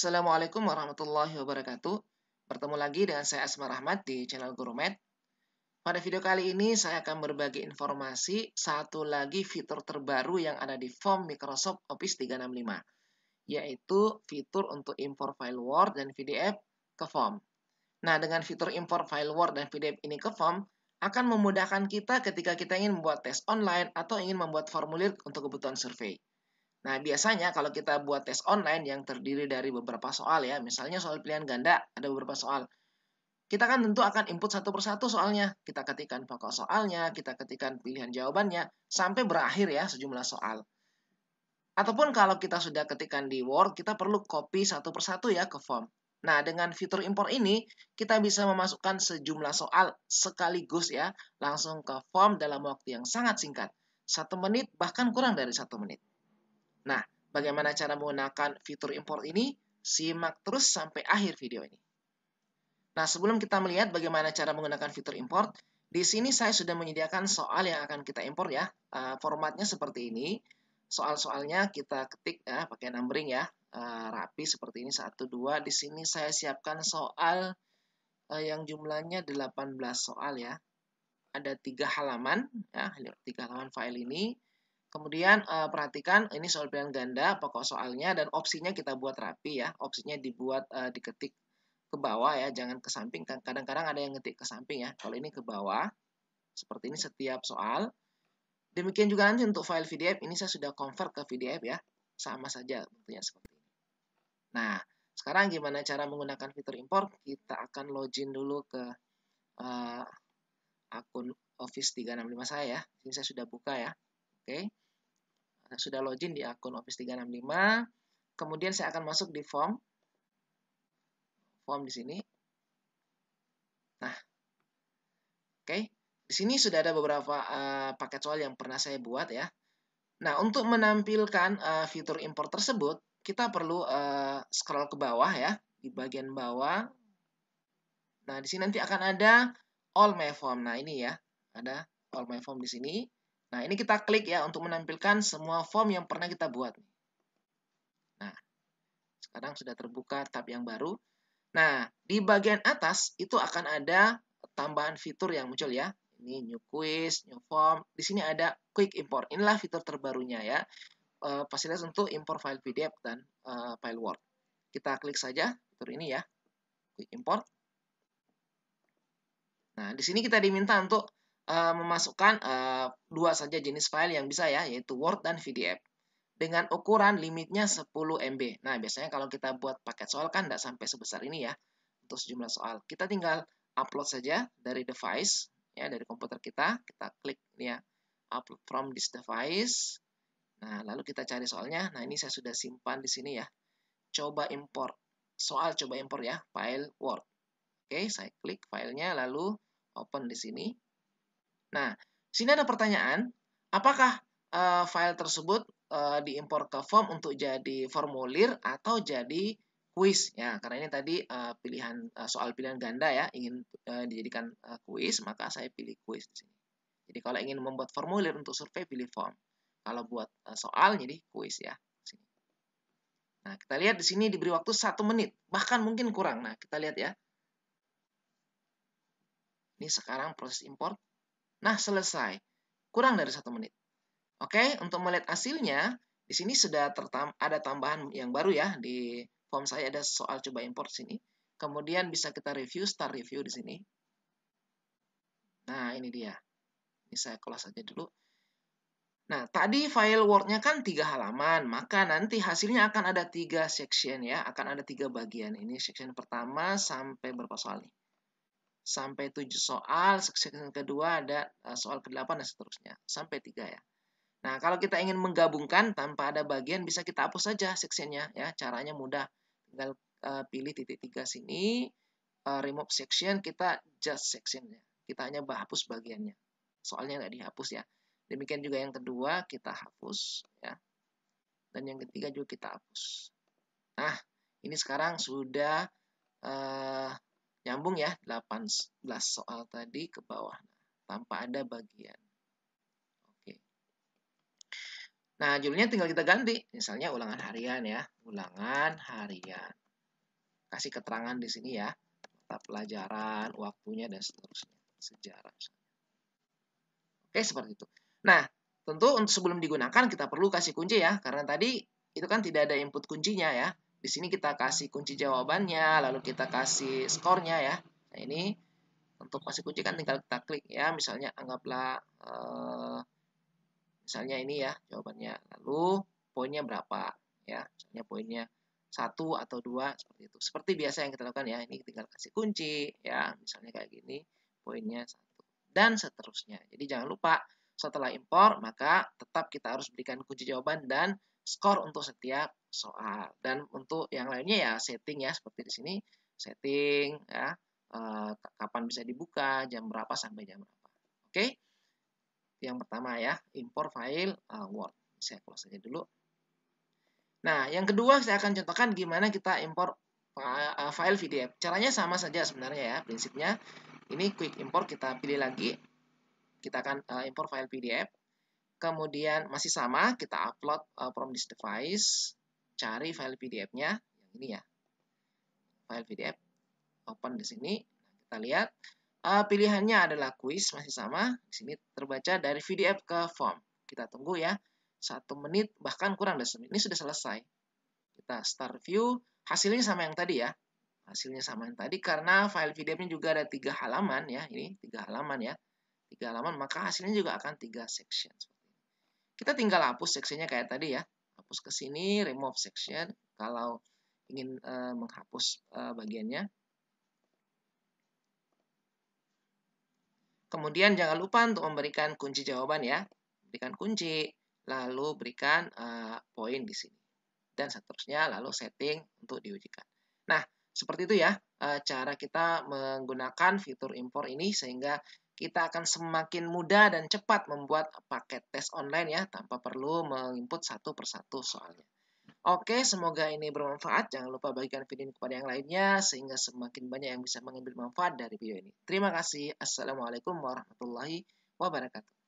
Assalamualaikum warahmatullahi wabarakatuh. Bertemu lagi dengan saya Asmar Rahmat di channel Gurumed. Pada video kali ini saya akan berbagi informasi satu lagi fitur terbaru yang ada di form Microsoft Office 365, yaitu fitur untuk impor file Word dan PDF ke form. Nah, dengan fitur impor file Word dan PDF ini ke form, akan memudahkan kita ketika kita ingin membuat tes online atau ingin membuat formulir untuk kebutuhan survei. Nah, biasanya kalau kita buat tes online yang terdiri dari beberapa soal ya, misalnya soal pilihan ganda, ada beberapa soal. Kita kan tentu akan input satu persatu soalnya. Kita ketikkan pokok soalnya, kita ketikkan pilihan jawabannya, sampai berakhir ya sejumlah soal. Ataupun kalau kita sudah ketikkan di Word, kita perlu copy satu persatu ya ke form. Nah, dengan fitur impor ini, kita bisa memasukkan sejumlah soal sekaligus ya, langsung ke form dalam waktu yang sangat singkat. 1 menit, bahkan kurang dari 1 menit. Nah, bagaimana cara menggunakan fitur import ini? Simak terus sampai akhir video ini. Nah, sebelum kita melihat bagaimana cara menggunakan fitur import, di sini saya sudah menyediakan soal yang akan kita import ya. Formatnya seperti ini. Soal-soalnya kita ketik ya, pakai numbering ya. Rapi seperti ini, 1, 2. Di sini saya siapkan soal yang jumlahnya 18 soal ya. Ada 3 halaman ya, 3 halaman file ini. Kemudian perhatikan ini soal pilihan ganda, pokok soalnya dan opsinya kita buat rapi ya. Opsinya dibuat diketik ke bawah ya, jangan ke samping. Kadang-kadang ada yang ngetik ke samping ya. Kalau ini ke bawah, seperti ini setiap soal. Demikian juga nanti untuk file PDF, ini saya sudah convert ke PDF ya. Sama saja bentuknya seperti ini. Nah, sekarang gimana cara menggunakan fitur import? Kita akan login dulu ke akun Office 365 saya ya. Ini saya sudah buka ya. Oke. Sudah login di akun Office 365. Kemudian saya akan masuk di form di sini. Nah, oke. Di sini sudah ada beberapa paket soal yang pernah saya buat ya. Nah, untuk menampilkan fitur import tersebut, kita perlu scroll ke bawah ya, di bagian bawah. Nah, di sini nanti akan ada all my form. Nah, ini ya, ada all my form di sini. Nah, ini kita klik ya untuk menampilkan semua form yang pernah kita buat. Nah, sekarang sudah terbuka tab yang baru. Nah, di bagian atas itu akan ada tambahan fitur yang muncul ya. Ini new quiz, new form. Di sini ada quick import. Inilah fitur terbarunya ya. Fasilitas untuk import file PDF dan file Word. Kita klik saja fitur ini ya. Quick import. Nah, di sini kita diminta untuk memasukkan 2 saja jenis file yang bisa ya, yaitu Word dan PDF. Dengan ukuran limitnya 10 MB. Nah, biasanya kalau kita buat paket soal kan tidak sampai sebesar ini ya. Untuk sejumlah soal. Kita tinggal upload saja dari device, ya dari komputer kita. Kita klik ini ya, upload from this device. Nah, lalu kita cari soalnya. Nah, ini saya sudah simpan di sini ya. Coba import. Soal coba import ya, file Word. Oke, saya klik filenya, lalu open di sini. Nah, sini ada pertanyaan, apakah file tersebut diimpor ke form untuk jadi formulir atau jadi kuis ya, karena ini tadi soal pilihan ganda ya, ingin dijadikan kuis, maka saya pilih kuis di sini. Jadi kalau ingin membuat formulir untuk survei, pilih form. Kalau buat soal jadi kuis ya. Sini. Nah, kita lihat di sini diberi waktu 1 menit, bahkan mungkin kurang. Nah, kita lihat ya. Ini sekarang proses import. Nah, selesai. Kurang dari 1 menit. Oke, untuk melihat hasilnya, di sini sudah ada tambahan yang baru ya. Di form saya ada soal coba import sini. Kemudian bisa kita review, start review di sini. Nah, ini dia. Ini saya close saja dulu. Nah, tadi file Word-nya kan 3 halaman, maka nanti hasilnya akan ada 3 section ya, akan ada 3 bagian. Ini section pertama sampai berapa soal nih? Sampai 7 soal, section kedua ada soal ke-8 dan seterusnya. Sampai 3 ya. Nah, kalau kita ingin menggabungkan tanpa ada bagian, bisa kita hapus saja sectionnya ya. Caranya mudah. Tinggal pilih titik 3 sini, remove section, kita just sectionnya. Kita hanya hapus bagiannya. Soalnya nggak dihapus ya. Demikian juga yang kedua, kita hapus ya. Dan yang ketiga juga kita hapus. Nah, ini sekarang sudah nyambung ya, 18 soal tadi ke bawah. Nah, tanpa ada bagian. Oke. Nah, judulnya tinggal kita ganti. Misalnya ulangan harian ya. Ulangan harian. kasih keterangan di sini ya, mata pelajaran, waktunya, dan seterusnya, sejarah. Oke, seperti itu. Nah, tentu untuk sebelum digunakan kita perlu kasih kunci ya, karena tadi itu kan tidak ada input kuncinya ya. Di sini kita kasih kunci jawabannya, lalu kita kasih skornya ya. Nah, ini untuk kasih kunci kan tinggal kita klik ya, misalnya anggaplah misalnya ini ya jawabannya, lalu poinnya berapa ya, misalnya poinnya 1 atau 2 seperti itu. Seperti biasa yang kita lakukan ya, ini tinggal kasih kunci ya, misalnya kayak gini, poinnya 1 dan seterusnya. Jadi jangan lupa setelah impor maka tetap kita harus berikan kunci jawaban dan skor untuk setiap soal. Dan untuk yang lainnya ya setting ya, seperti di sini setting ya, kapan bisa dibuka, jam berapa sampai jam berapa. Oke. Yang pertama ya, impor file Word. Saya close saja dulu. Nah, yang kedua saya akan contohkan gimana kita impor file PDF. Caranya sama saja sebenarnya ya, prinsipnya. Ini quick import, kita pilih lagi. Kita akan impor file PDF. Kemudian masih sama, kita upload from this device. Cari file PDF-nya, yang ini ya. File PDF, open di sini. Kita lihat. Pilihannya adalah quiz, masih sama. Di sini terbaca dari PDF ke form. Kita tunggu ya, 1 menit, bahkan kurang dari 1 menit. Ini sudah selesai. Kita start view, hasilnya sama yang tadi ya. Hasilnya sama yang tadi, karena file PDF-nya juga ada 3 halaman ya. Ini 3 halaman ya. 3 halaman, maka hasilnya juga akan 3 section. Kita tinggal hapus seksinya kayak tadi ya. Hapus ke sini, remove section, kalau ingin menghapus bagiannya. Kemudian jangan lupa untuk memberikan kunci jawaban ya. Berikan kunci, lalu berikan poin di sini. Dan seterusnya, lalu setting untuk diujikan. Nah, seperti itu ya cara kita menggunakan fitur impor ini, sehingga kita akan semakin mudah dan cepat membuat paket tes online ya, tanpa perlu menginput satu persatu soalnya. Oke, semoga ini bermanfaat. Jangan lupa bagikan video ini kepada yang lainnya, sehingga semakin banyak yang bisa mengambil manfaat dari video ini. Terima kasih. Assalamualaikum warahmatullahi wabarakatuh.